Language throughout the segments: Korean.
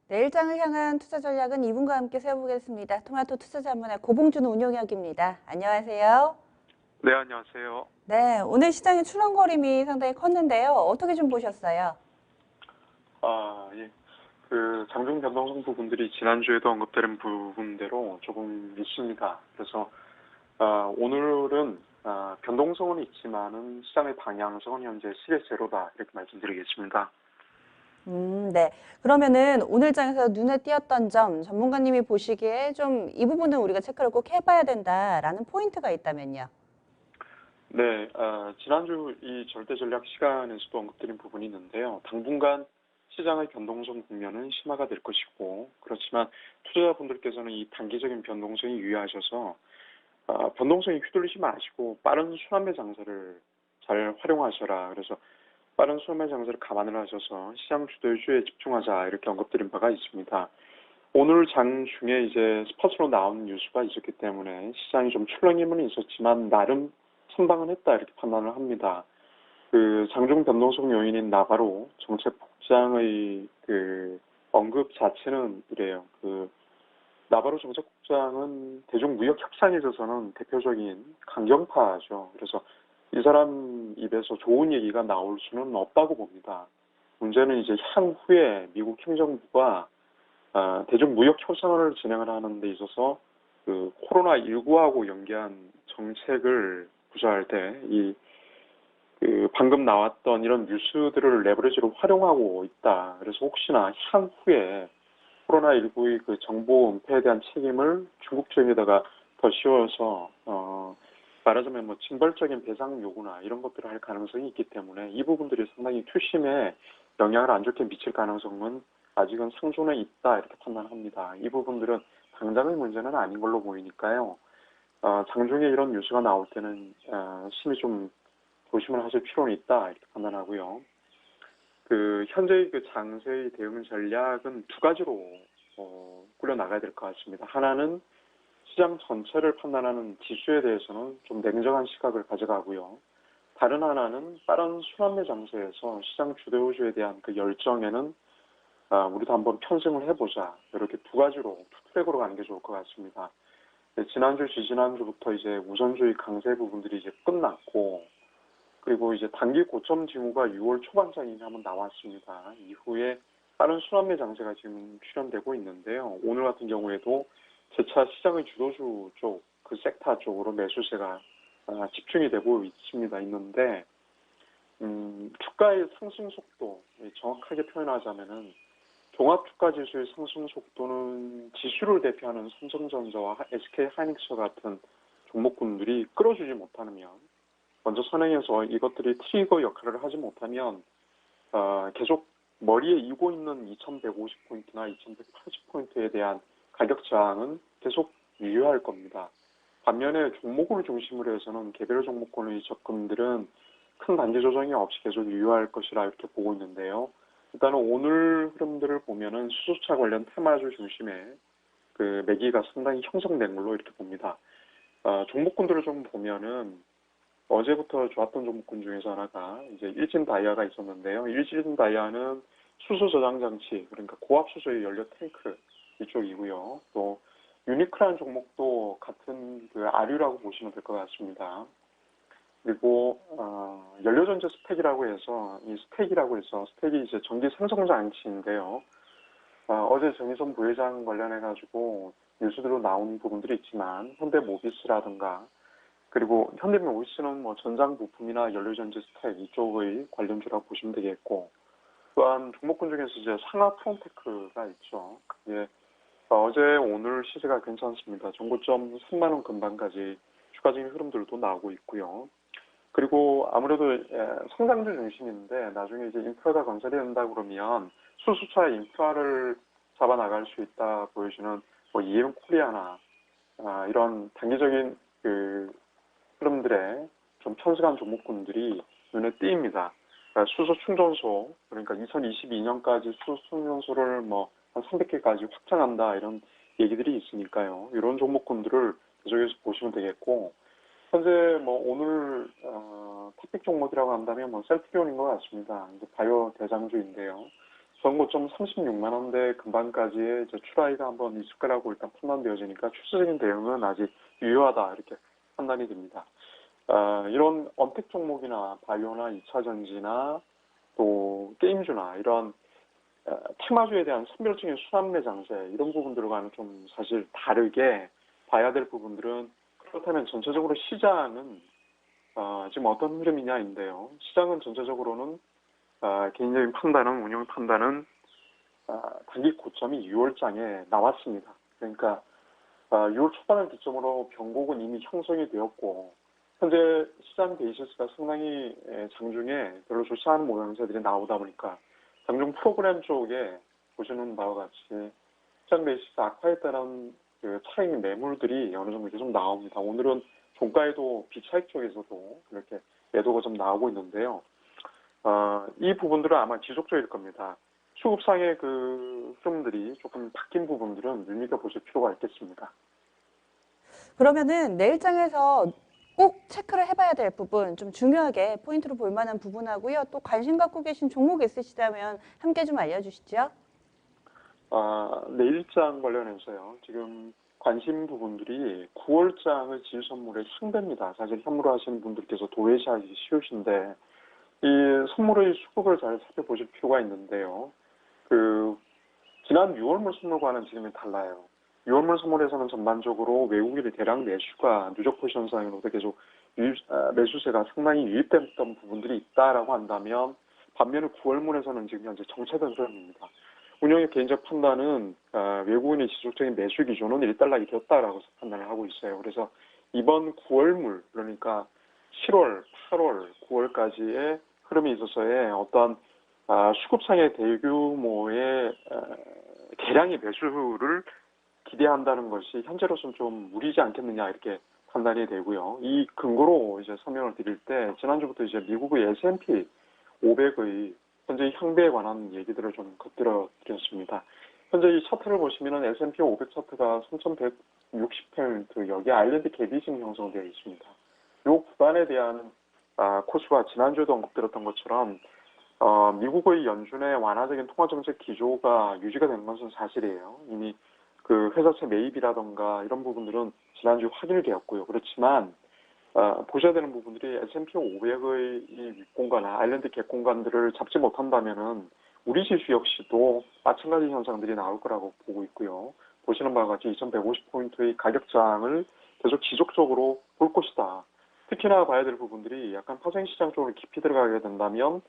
내일장을 향한 투자 전략은 이분과 함께 세워보겠습니다. 토마토 투자자문의 고봉준 운용역입니다. 안녕하세요. 네, 안녕하세요. 네, 오늘 시장의 출렁거림이 상당히 컸는데요. 어떻게 좀 보셨어요? 예. 장중 변동성 부분들이 지난주에도 언급된 부분대로 조금 있습니다. 그래서, 오늘은, 변동성은 있지만은 시장의 방향성은 현재 시계 제로다. 이렇게 말씀드리겠습니다. 네. 그러면은 오늘 장에서 눈에 띄었던 점, 전문가님이 보시기에 좀 이 부분은 우리가 체크를 꼭 해봐야 된다라는 포인트가 있다면요. 네, 지난주 이 절대 전략 시간에서도 언급드린 부분이 있는데요. 당분간 시장의 변동성 국면은 심화가 될 것이고, 그렇지만 투자자분들께서는 이 단기적인 변동성이 유의하셔서 변동성이 휘둘리지 마시고 빠른 순환매 장세를 잘 활용하셔라. 그래서 빠른 순환매 장세를 감안을 하셔서 시장 주도주에 집중하자 이렇게 언급드린 바가 있습니다. 오늘 장 중에 이제 스팟으로 나온 뉴스가 있었기 때문에 시장이 좀 출렁임은 있었지만 나름 선방은 했다 이렇게 판단을 합니다. 장중 변동성 요인인 나바로 정책 복장의 언급 자체는 이래요. 나바로 정책국장은 대중무역 협상에 있어서는 대표적인 강경파죠. 그래서 이 사람 입에서 좋은 얘기가 나올 수는 없다고 봅니다. 문제는 이제 향후에 미국 행정부가 대중무역 협상을 진행을 하는 데 있어서 코로나19하고 연계한 정책을 구사할 때 방금 나왔던 이런 뉴스들을 레버리지로 활용하고 있다. 그래서 혹시나 향후에 코로나19의 정보 은폐에 대한 책임을 중국 쪽에다가 더 씌워서 말하자면 뭐 징벌적인 배상 요구나 이런 것들을 할 가능성이 있기 때문에 이 부분들이 상당히 투심에 영향을 안 좋게 미칠 가능성은 아직은 상존해 있다 이렇게 판단합니다. 이 부분들은 당장의 문제는 아닌 걸로 보이니까요. 장중에 이런 뉴스가 나올 때는 심히 좀 조심을 하실 필요는 있다 이렇게 판단하고요. 현재의 장세의 대응 전략은 두 가지로 꾸려 나가야 될 것 같습니다. 하나는 시장 전체를 판단하는 지수에 대해서는 좀 냉정한 시각을 가져가고요. 다른 하나는 빠른 순환매 장세에서 시장 주도주에 대한 열정에는 우리도 한번 편승을 해보자. 이렇게 두 가지로 투 트랙으로 가는 게 좋을 것 같습니다. 네, 지난주, 지지난주부터 이제 우선주의 강세 부분들이 이제 끝났고, 그리고 이제 단기 고점 징후가 6월 초반장에 한번 나왔습니다. 이후에 빠른 순환매 장세가 지금 출현되고 있는데요. 오늘 같은 경우에도 재차 시장의 주도주 쪽, 섹터 쪽으로 매수세가 집중이 되고 있는데, 주가의 상승 속도, 정확하게 표현하자면은, 종합주가지수의 상승 속도는 지수를 대표하는 삼성전자와 SK하이닉스 같은 종목군들이 끌어주지 못하면, 먼저 선행해서 이것들이 트리거 역할을 하지 못하면 계속 머리에 이고 있는 2150포인트나 2180포인트에 대한 가격 저항은 계속 유효할 겁니다. 반면에 종목을 중심으로 해서는 개별 종목군의 접근들은 큰 단기 조정이 없이 계속 유효할 것이라 이렇게 보고 있는데요. 일단은 오늘 흐름들을 보면은 수소차 관련 테마주 중심의 매기가 상당히 형성된 걸로 이렇게 봅니다. 종목군들을 좀 보면은 어제부터 좋았던 종목군 중에서 하나가 이제 일진다이아가 있었는데요. 일진다이아는 수소 저장 장치, 그러니까 고압 수소의 연료 탱크 이쪽이고요. 또 유니크라는 종목도 같은 아류라고 보시면 될 것 같습니다. 그리고 연료전지 스택이라고 해서 스택이 이제 전기 생성 장치인데요. 어제 정의선 부회장 관련해 가지고 뉴스들로 나온 부분들이 있지만 현대모비스라든가 그리고 현대모비스는 뭐 전장 부품이나 연료전지 스택 이쪽의 관련주라고 보시면 되겠고, 또한 종목군 중에서 이제 상하 프론테크가 있죠. 그게 어제 오늘 시세가 괜찮습니다. 정고점 3만 원 근방까지 추가적인 흐름들도 나오고 있고요. 그리고 아무래도 성장주 중심인데 나중에 이제 인프라가 건설이 된다 그러면 수소차의 인프라를 잡아 나갈 수 있다 보여주는 뭐 EM 코리아나 이런 단기적인 흐름들의 좀 편승한 종목군들이 눈에 띄입니다. 그러니까 수소 충전소, 그러니까 2022년까지 수소 충전소를 뭐 한 300개까지 확장한다 이런 얘기들이 있으니까요. 이런 종목군들을 계속해서 보시면 되겠고, 현재 뭐 오늘 탑픽 종목이라고 한다면 뭐 셀트리온인 것 같습니다. 이제 바이오 대장주인데요. 전고점 36만 원대 근방까지의 이제 추라이가 한번 있을 거라고 일단 판단되어지니까 추세적인 대응은 아직 유효하다 이렇게 판단이 됩니다. 이런 언택 종목이나 바이오나 2차 전지나 또 게임주나 이런 테마주에 대한 선별적인 수납매 장세 이런 부분들과는 좀 사실 다르게 봐야 될 부분들은 그렇다면 전체적으로 시장은 지금 어떤 흐름이냐인데요. 시장은 전체적으로는 개인적인 판단은 운영 판단은 단기 고점이 6월장에 나왔습니다. 그러니까 6월 초반을 기점으로 변곡은 이미 형성이 되었고 현재 시장 베이시스가 상당히 장중에 별로 좋지 않은 모양새들이 나오다 보니까 장중 프로그램 쪽에 보시는 바와 같이 시장 베이시스 악화에 따른 그 차익 매물들이 어느 정도 계속 나옵니다. 오늘은 종가에도 비차익 쪽에서도 이렇게 매도가 좀 나오고 있는데요. 이 부분들은 아마 지속적일 겁니다. 수급상의 그 흐름들이 조금 바뀐 부분들은 눈여겨보실 필요가 있겠습니다. 그러면은 내일장에서 꼭 체크를 해봐야 될 부분, 좀 중요하게 포인트로 볼 만한 부분하고요. 또 관심 갖고 계신 종목 있으시다면 함께 좀 알려주시죠. 내일장 관련해서요. 지금 관심 부분들이 9월장의 질선물의 상대입니다. 사실 현물화하시는 분들께서 도외시하기 쉬우신데 이 선물의 수급을 잘 살펴보실 필요가 있는데요. 지난 6월물 선물과는 지금이 달라요. 6월물 선물에서는 전반적으로 외국인의 대량 매수가 누적 포지션 현상으로도 계속 매수세가 상당히 유입됐던 부분들이 있다라고 한다면 반면에 9월물에서는 지금 현재 정체된 흐름입니다. 운영의 개인적 판단은 외국인의 지속적인 매수 기조는 일단락이 되었다라고 판단을 하고 있어요. 그래서 이번 9월물 그러니까 7월, 8월, 9월까지의 흐름에 있어서의 어떤 수급상의 대규모의 대량의 매수를 기대한다는 것이 현재로서는 좀 무리지 않겠느냐 이렇게 판단이 되고요. 이 근거로 이제 설명을 드릴 때 지난주부터 이제 미국의 S&P 500의 현재 향배에 관한 얘기들을 좀 겉들어 드렸습니다. 현재 이 차트를 보시면은 S&P 500 차트가 3,160포인트 여기 아일랜드 갭이 지금 형성되어 있습니다. 이 구간에 대한 코스가 지난주에도 언급드렸던 것처럼 미국의 연준의 완화적인 통화정책 기조가 유지가 된 것은 사실이에요. 이미 그 회사채 매입이라던가 이런 부분들은 지난주 확인이 되었고요. 그렇지만 보셔야 되는 부분들이 S&P 500의 이 윗공간, 아일랜드 갭 공간들을 잡지 못한다면은 우리 지수 역시도 마찬가지 현상들이 나올 거라고 보고 있고요. 보시는 바와 같이 2150포인트의 가격장을 계속 지속적으로 볼 것이다. 특히나 봐야 될 부분들이 약간 파생시장 쪽으로 깊이 들어가게 된다면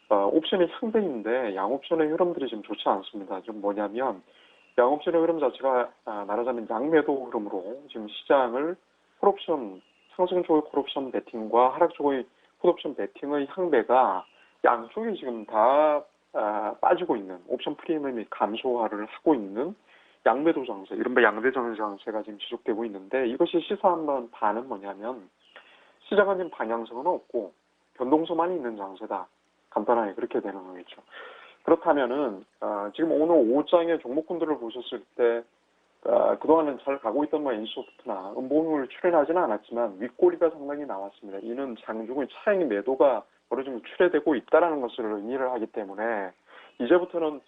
옵션이 상대인데 양옵션의 흐름들이 지금 좋지 않습니다. 좀 뭐냐면 양옵션의 흐름 자체가 말하자면 양매도 흐름으로 지금 시장을 콜옵션, 상승 쪽의 콜옵션 베팅과 하락 쪽의 풋옵션 베팅의 향배가 양쪽이 지금 다 빠지고 있는 옵션 프리미엄이 감소화를 하고 있는 양매도 장세, 이른바 양대전 장세가 지금 지속되고 있는데 이것이 시사하는 바는 뭐냐면 시장은 지금 방향성은 없고 변동성만 있는 장세다. 간단하게 그렇게 되는 거겠죠. 그렇다면은 지금 오늘 5장의 종목군들을 보셨을 때 그동안은 잘 가고 있던 NC소프트나 음봉을 출현하지는 않았지만 윗꼬리가 상당히 나왔습니다. 이는 장중의 차익 매도가 어느 정도 출회되고 있다는 것을 의미를 하기 때문에 이제부터는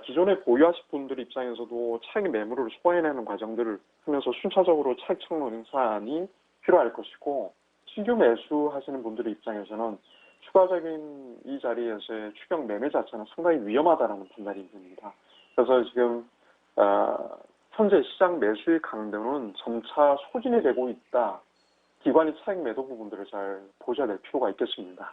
기존에 보유하실 분들 입장에서도 차익 매물을 소화해내는 과정들을 하면서 순차적으로 차익 청산이 필요할 것이고 신규 매수하시는 분들의 입장에서는 추가적인 이 자리에서의 추격 매매 자체는 상당히 위험하다는 판단이 듭니다. 그래서 지금 현재 시장 매수의 강도는 점차 소진이 되고 있다. 기관의 차익 매도 부분들을 잘 보셔야 될 필요가 있겠습니다.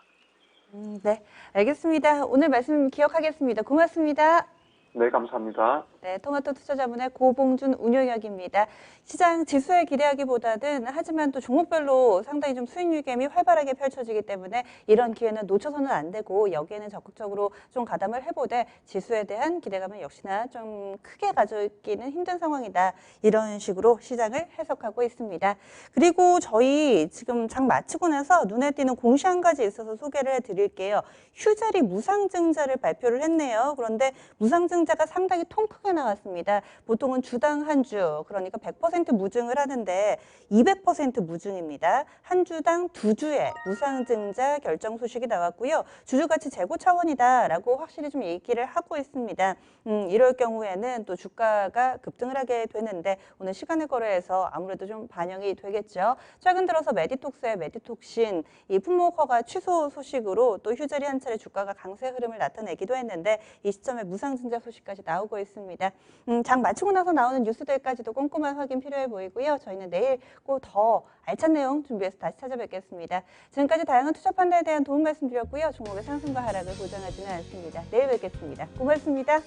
네, 알겠습니다. 오늘 말씀 기억하겠습니다. 고맙습니다. 네, 감사합니다. 네, 토마토 투자자문의 고봉준 운용역입니다. 시장 지수에 기대하기보다는 하지만 또 종목별로 상당히 좀 수익 유개미 활발하게 펼쳐지기 때문에 이런 기회는 놓쳐서는 안 되고 여기에는 적극적으로 좀 가담을 해보되 지수에 대한 기대감은 역시나 좀 크게 가져있기는 힘든 상황이다. 이런 식으로 시장을 해석하고 있습니다. 그리고 저희 지금 장 마치고 나서 눈에 띄는 공시 한 가지 있어서 소개를 해드릴게요. 휴자리 무상증자를 발표를 했네요. 그런데 무상증 무상증자가 상당히 통 크게 나왔습니다. 보통은 주당 한 주, 그러니까 100% 무증을 하는데 200% 무증입니다. 한 주당 2주의 무상증자 결정 소식이 나왔고요. 주주가치 재고 차원이다라고 확실히 좀 얘기를 하고 있습니다. 이럴 경우에는 또 주가가 급등을 하게 되는데 오늘 시간의 거래에서 아무래도 좀 반영이 되겠죠. 최근 들어서 메디톡스의 메디톡신 이 품목 허가 취소 소식으로 또 휴젤이 한 차례 주가가 강세 흐름을 나타내기도 했는데 이 시점에 무상증자 소식까지 나오고 있습니다. 장 마치고 나서 나오는 뉴스들까지도 꼼꼼한 확인 필요해 보이고요. 저희는 내일 꼭 더 알찬 내용 준비해서 다시 찾아뵙겠습니다. 지금까지 다양한 투자 판단에 대한 도움 말씀드렸고요. 종목의 상승과 하락을 보장하지는 않습니다. 내일 뵙겠습니다. 고맙습니다.